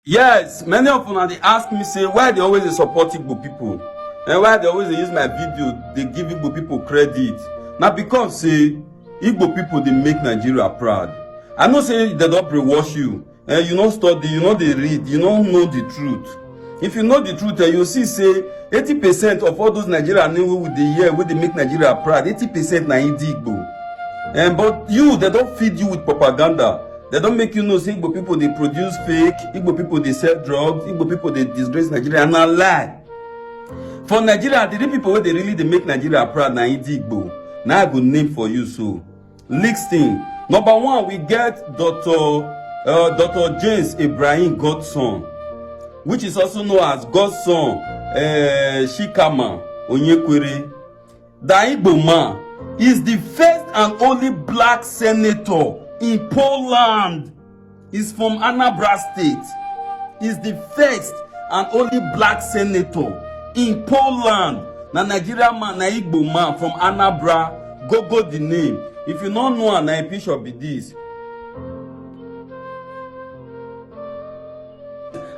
Yes, many of them they ask me say why they always dey support Igbo people and why they always dey use my video they give Igbo people credit. Now because say Igbo people they make Nigeria proud. I know say they don't brainwash you and you don't study, you know they read, you don't know the truth. If you know the truth, you see say 80% of all those Nigerians with the year where they make Nigeria proud, 80% na Ndi Igbo. But you, they don't feed you with propaganda. They don't make you know say Igbo people they produce fake, Igbo people they sell drugs, Igbo people they disgrace Nigeria, and a lie. For Nigeria, the real people where they really they make Nigeria proud na Ndi Igbo. Now I go name for you so. Listing. Number one, we get Dr. James Ibrahim Godson, which is also known as Godson Shikama Onyekwere. Ndi Igbo man is the first and only black senator in Poland. Is from Anambra State. Is the first and only black senator in Poland. Na Nigeria man, na Igbo man from Anambra. Go the name. If you don't know, na picture be this.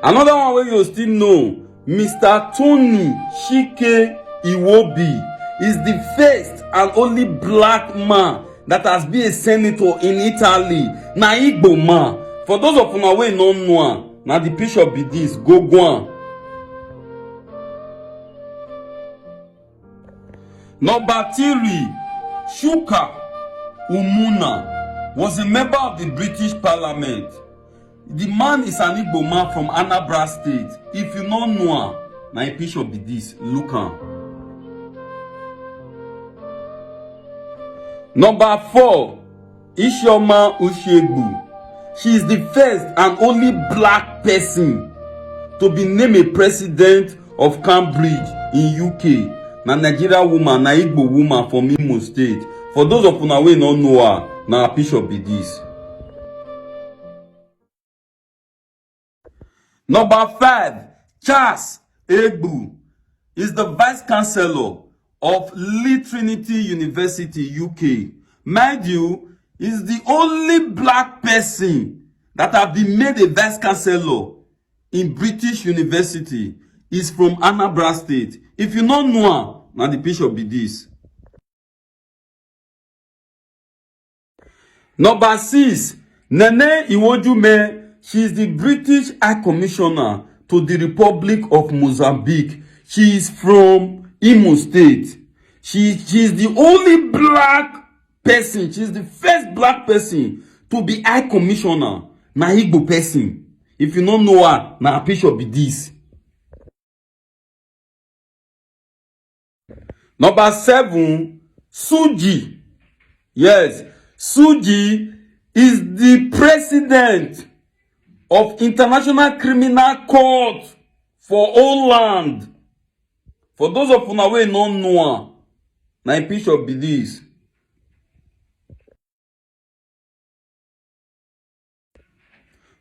Another one where you still know, Mr. Tony Chike Iwobi is the first and only black man that has been a senator in Italy. Na Igbo man. For those of you wey no know, na the picture be this. Go on. Number 3, Shuka Umuna was a member of the British Parliament. The man is an Igbo man from Anambra State. If you don't know, na a picture be this. Look am. Number 4, Isioma Ushegbu. She is the first and only black person to be named a president of Cambridge in UK. Na Nigeria woman, na Igbo woman from Imo State. For those of una wey no know her, na a picture be this. Number 5, Charles Egbu is the vice chancellor of Lee Trinity University, UK. Mind you, is the only black person that have been made a vice chancellor in British University. Is from Anambra State. If you don't know her, now the picture be this. Number 6, Nene Iwojume. She is the British High Commissioner to the Republic of Mozambique. She is from Imo State. She is the only black person. She is the first black person to be High Commissioner. Na Igbo person. If you don't know her, na a picture be this. Number 7, Suji. Yes, Suji is the president of International Criminal Court for Holland. For those of una wey no know her, na a picture be this.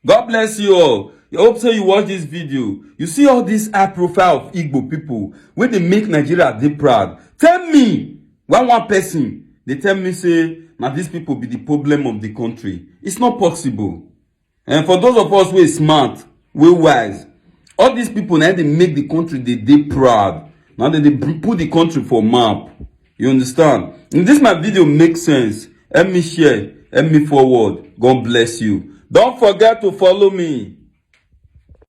God bless you all. I hope so you watch this video. You see all this high profile of Igbo people when they make Nigeria dey proud. Tell me one person they tell me say now these people be the problem of the country. It's not possible. And for those of us who are smart, we wise, all these people now they make the country they proud. Now they put the country for map. You understand? And this my video makes sense. Help me share, help me forward. God bless you. Don't forget to follow me.